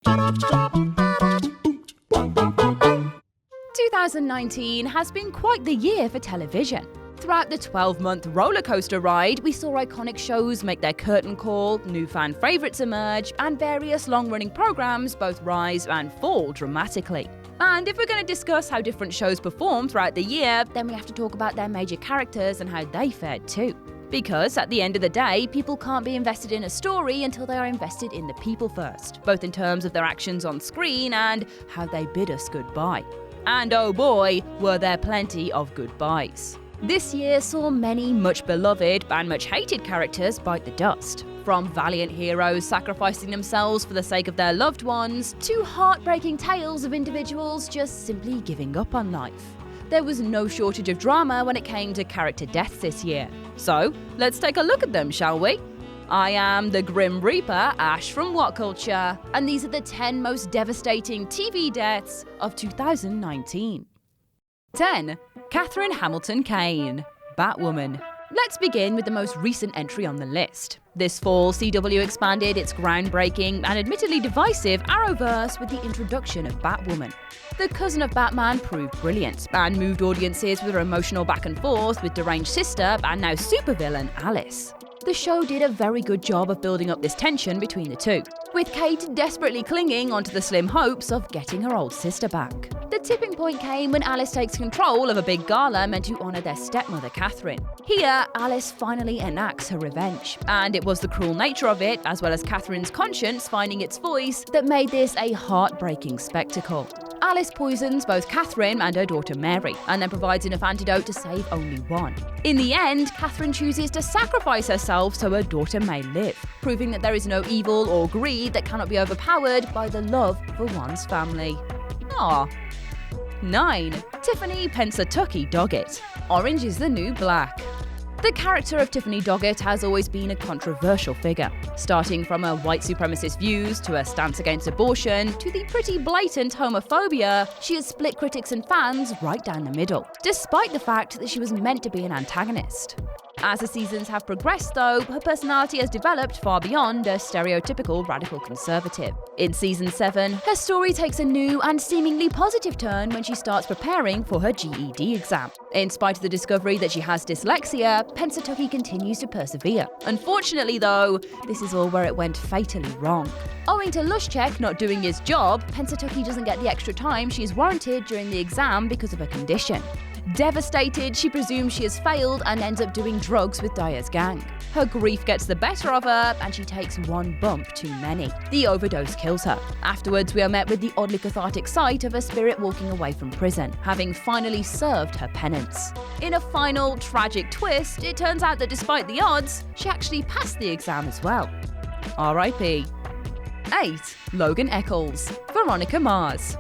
2019 has been quite the year for television. Throughout the 12-month roller coaster ride, we saw iconic shows make their curtain call, new fan favourites emerge, and various long-running programmes both rise and fall dramatically. And if we're going to discuss how different shows perform throughout the year, then we have to talk about their major characters and how they fared too. Because at the end of the day, people can't be invested in a story until they are invested in the people first, both in terms of their actions on screen and how they bid us goodbye. And oh boy, were there plenty of goodbyes. This year saw many much beloved and much hated characters bite the dust. From valiant heroes sacrificing themselves for the sake of their loved ones, to heartbreaking tales of individuals just simply giving up on life. There was no shortage of drama when it came to character deaths this year. So, let's take a look at them, shall we? I am the Grim Reaper, Ash from What Culture, and these are the 10 most devastating TV deaths of 2019. 10. Katherine Hamilton-Kane, Batwoman. Let's begin with the most recent entry on the list. This fall, CW expanded its groundbreaking and admittedly divisive Arrowverse with the introduction of Batwoman. The cousin of Batman proved brilliant and moved audiences with her emotional back and forth with deranged sister and now supervillain Alice. The show did a very good job of building up this tension between the two, with Kate desperately clinging onto the slim hopes of getting her old sister back. The tipping point came when Alice takes control of a big gala meant to honour their stepmother Catherine. Here, Alice finally enacts her revenge, and it was the cruel nature of it, as well as Catherine's conscience finding its voice, that made this a heartbreaking spectacle. Alice poisons both Catherine and her daughter Mary, and then provides enough antidote to save only one. In the end, Catherine chooses to sacrifice herself so her daughter may live, proving that there is no evil or greed that cannot be overpowered by the love for one's family. Aww. 9. Tiffany Doggett, Orange is the New Black. The character of Tiffany Doggett has always been a controversial figure, starting from her white supremacist views to her stance against abortion to the pretty blatant homophobia. She has split critics and fans right down the middle, despite the fact that she was meant to be an antagonist. As the seasons have progressed though, her personality has developed far beyond a stereotypical radical conservative. In season 7, her story takes a new and seemingly positive turn when she starts preparing for her GED exam. In spite of the discovery that she has dyslexia, Pennsatucky continues to persevere. Unfortunately though, this is all where it went fatally wrong. Owing to Luschek not doing his job, Pennsatucky doesn't get the extra time she is warranted during the exam because of her condition. Devastated, she presumes she has failed and ends up doing drugs with Dyer's gang. Her grief gets the better of her, and she takes one bump too many. The overdose kills her. Afterwards, we are met with the oddly cathartic sight of her spirit walking away from prison, having finally served her penance. In a final, tragic twist, it turns out that despite the odds, she actually passed the exam as well. R.I.P. 8. Logan Echolls, Veronica Mars.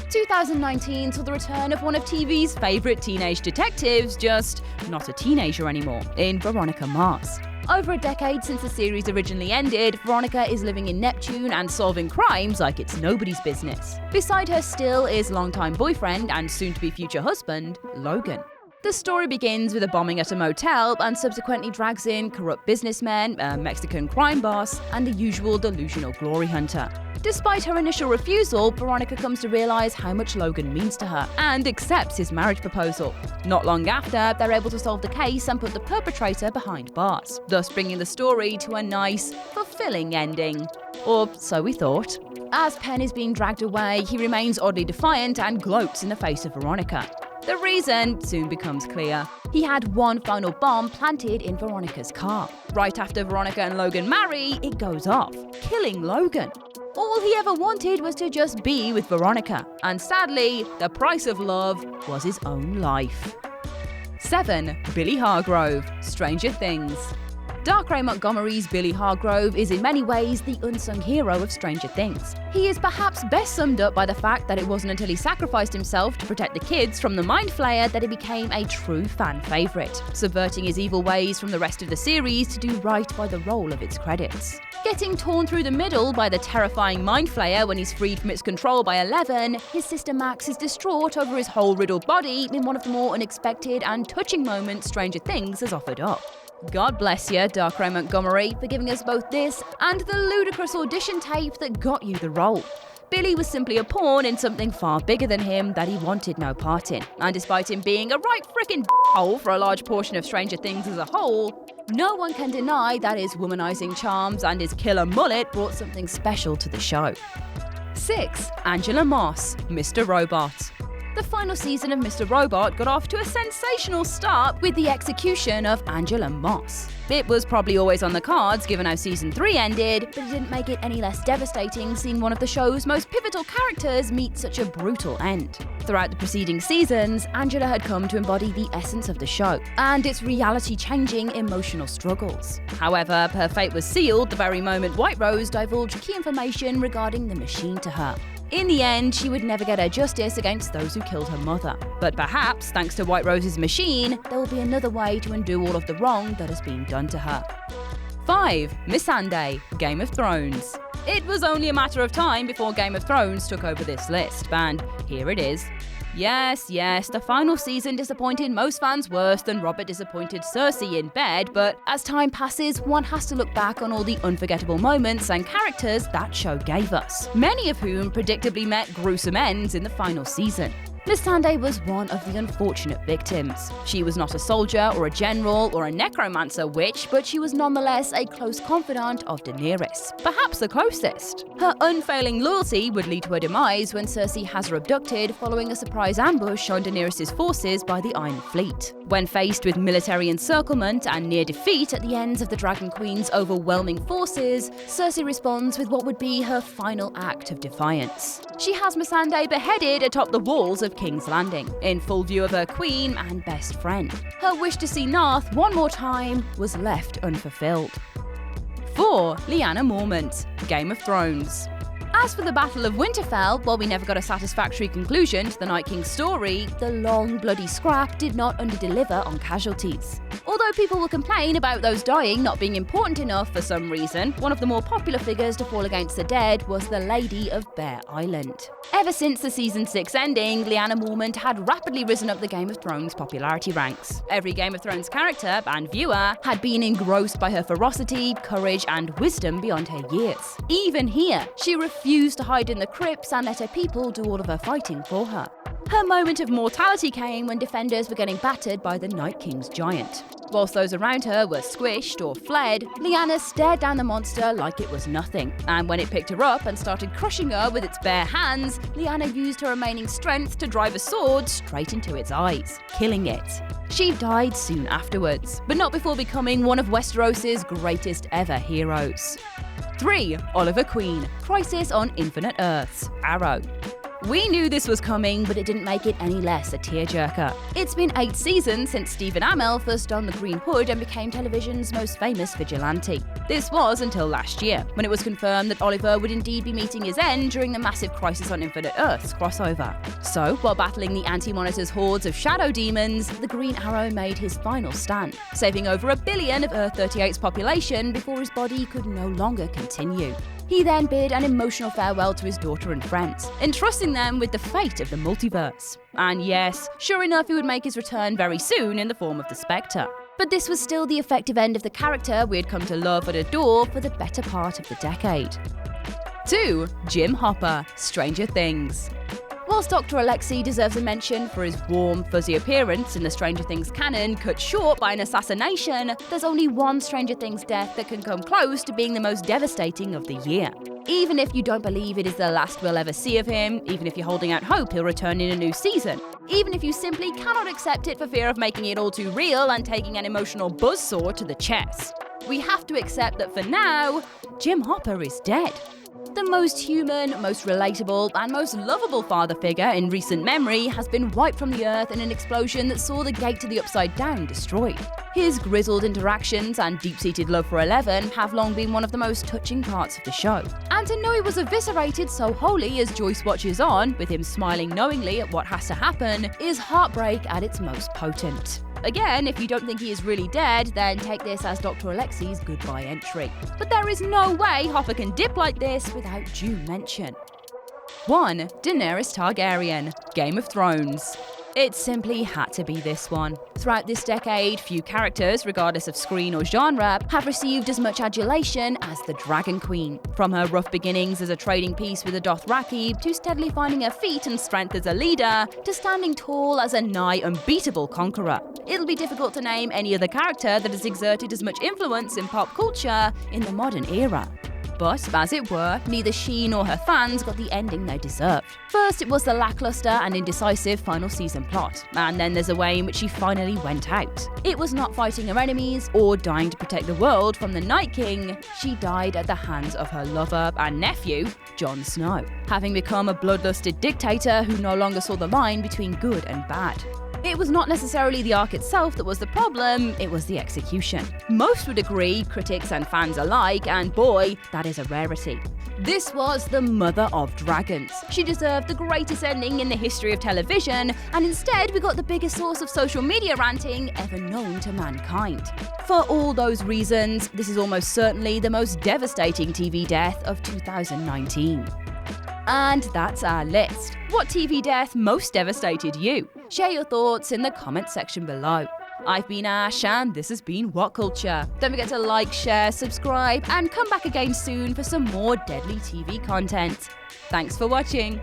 2019 saw the return of one of TV's favourite teenage detectives, just not a teenager anymore, in Veronica Mars. Over a decade since the series originally ended, Veronica is living in Neptune and solving crimes like it's nobody's business. Beside her still is longtime boyfriend and soon-to-be future husband, Logan. The story begins with a bombing at a motel and subsequently drags in corrupt businessmen, a Mexican crime boss, and the usual delusional glory hunter. Despite her initial refusal, Veronica comes to realise how much Logan means to her and accepts his marriage proposal. Not long after, they're able to solve the case and put the perpetrator behind bars, thus bringing the story to a nice, fulfilling ending. Or so we thought. As Penn is being dragged away, he remains oddly defiant and gloats in the face of Veronica. The reason soon becomes clear. He had one final bomb planted in Veronica's car. Right after Veronica and Logan marry, it goes off, killing Logan. All he ever wanted was to just be with Veronica, and sadly, the price of love was his own life. 7. Billy Hargrove, Stranger Things. Dark Ray Montgomery's Billy Hargrove is in many ways the unsung hero of Stranger Things. He is perhaps best summed up by the fact that it wasn't until he sacrificed himself to protect the kids from the Mind Flayer that he became a true fan favourite, subverting his evil ways from the rest of the series to do right by the roll of its credits. Getting torn through the middle by the terrifying Mind Flayer when he's freed from its control by Eleven, his sister Max is distraught over his whole riddled body in one of the more unexpected and touching moments Stranger Things has offered up. God bless you, Dark Ray Montgomery, for giving us both this and the ludicrous audition tape that got you the role. Billy was simply a pawn in something far bigger than him that he wanted no part in. And despite him being a right frickin' hole for a large portion of Stranger Things as a whole, no one can deny that his womanizing charms and his killer mullet brought something special to the show. 6. Angela Moss, Mr. Robot. The final season of Mr. Robot got off to a sensational start with the execution of Angela Moss. It was probably always on the cards given how season 3 ended, but it didn't make it any less devastating seeing one of the show's most pivotal characters meet such a brutal end. Throughout the preceding seasons, Angela had come to embody the essence of the show and its reality-changing emotional struggles. However, her fate was sealed the very moment White Rose divulged key information regarding the machine to her. In the end, she would never get her justice against those who killed her mother. But perhaps, thanks to White Rose's machine, there will be another way to undo all of the wrong that has been done to her. 5. Missandei, Game of Thrones. It was only a matter of time before Game of Thrones took over this list, and here it is. Yes, the final season disappointed most fans worse than Robert disappointed Cersei in bed, but as time passes, one has to look back on all the unforgettable moments and characters that show gave us, many of whom predictably met gruesome ends in the final season. Missandei was one of the unfortunate victims. She was not a soldier or a general or a necromancer witch, but she was nonetheless a close confidant of Daenerys, perhaps the closest. Her unfailing loyalty would lead to her demise when Cersei has her abducted following a surprise ambush on Daenerys' forces by the Iron Fleet. When faced with military encirclement and near defeat at the ends of the Dragon Queen's overwhelming forces, Cersei responds with what would be her final act of defiance. She has Missandei beheaded atop the walls of King's Landing, in full view of her queen and best friend. Her wish to see Narth one more time was left unfulfilled. 4. Lyanna Mormont, Game of Thrones. As for the Battle of Winterfell, while we never got a satisfactory conclusion to the Night King's story, the long, bloody scrap did not underdeliver on casualties. Although people will complain about those dying not being important enough for some reason, one of the more popular figures to fall against the dead was the Lady of Bear Island. Ever since the season 6 ending, Lyanna Mormont had rapidly risen up the Game of Thrones popularity ranks. Every Game of Thrones character and viewer had been engrossed by her ferocity, courage, and wisdom beyond her years. Even here, she refused to hide in the crypts and let her people do all of her fighting for her. Her moment of mortality came when defenders were getting battered by the Night King's giant. Whilst those around her were squished or fled, Lyanna stared down the monster like it was nothing. And when it picked her up and started crushing her with its bare hands, Lyanna used her remaining strength to drive a sword straight into its eyes, killing it. She died soon afterwards, but not before becoming one of Westeros' greatest ever heroes. 3. Oliver Queen, Crisis on Infinite Earths, Arrow. We knew this was coming, but it didn't make it any less a tearjerker. It's been 8 seasons since Stephen Amell first donned the green hood and became television's most famous vigilante. This was until last year, when it was confirmed that Oliver would indeed be meeting his end during the massive Crisis on Infinite Earths crossover. So, while battling the Anti-Monitor's hordes of shadow demons, the Green Arrow made his final stand, saving over 1 billion of Earth-38's population before his body could no longer continue. He then bid an emotional farewell to his daughter and friends, entrusting them with the fate of the multiverse. And yes, sure enough, he would make his return very soon in the form of the Spectre. But this was still the effective end of the character we had come to love and adore for the better part of the decade. 2. Jim Hopper, Stranger Things. Whilst Dr. Alexei deserves a mention for his warm, fuzzy appearance in the Stranger Things canon cut short by an assassination, there's only one Stranger Things death that can come close to being the most devastating of the year. Even if you don't believe it is the last we'll ever see of him, even if you're holding out hope he'll return in a new season, even if you simply cannot accept it for fear of making it all too real and taking an emotional buzzsaw to the chest, we have to accept that for now, Jim Hopper is dead. The most human, most relatable, and most lovable father figure in recent memory has been wiped from the earth in an explosion that saw the gate to the Upside Down destroyed. His grizzled interactions and deep-seated love for Eleven have long been one of the most touching parts of the show. And to know he was eviscerated so wholly as Joyce watches on, with him smiling knowingly at what has to happen, is heartbreak at its most potent. Again, if you don't think he is really dead, then take this as Dr. Alexei's goodbye entry. But there is no way Hopper can dip like this without due mention. 1. Daenerys Targaryen, Game of Thrones. It simply had to be this one. Throughout this decade, few characters, regardless of screen or genre, have received as much adulation as the Dragon Queen. From her rough beginnings as a trading piece with the Dothraki, to steadily finding her feet and strength as a leader, to standing tall as a nigh unbeatable conqueror. It'll be difficult to name any other character that has exerted as much influence in pop culture in the modern era. But, as it were, neither she nor her fans got the ending they deserved. First, it was the lackluster and indecisive final season plot, and then there's a way in which she finally went out. It was not fighting her enemies or dying to protect the world from the Night King. She died at the hands of her lover and nephew, Jon Snow, having become a bloodlusted dictator who no longer saw the line between good and bad. It was not necessarily the arc itself that was the problem, it was the execution. Most would agree, critics and fans alike, and boy, that is a rarity. This was the mother of dragons. She deserved the greatest ending in the history of television, and instead we got the biggest source of social media ranting ever known to mankind. For all those reasons, this is almost certainly the most devastating TV death of 2019. And that's our list. What TV death most devastated you? Share your thoughts in the comment section below. I've been Ash, and this has been What Culture. Don't forget to like, share, subscribe, and come back again soon for some more deadly TV content. Thanks for watching.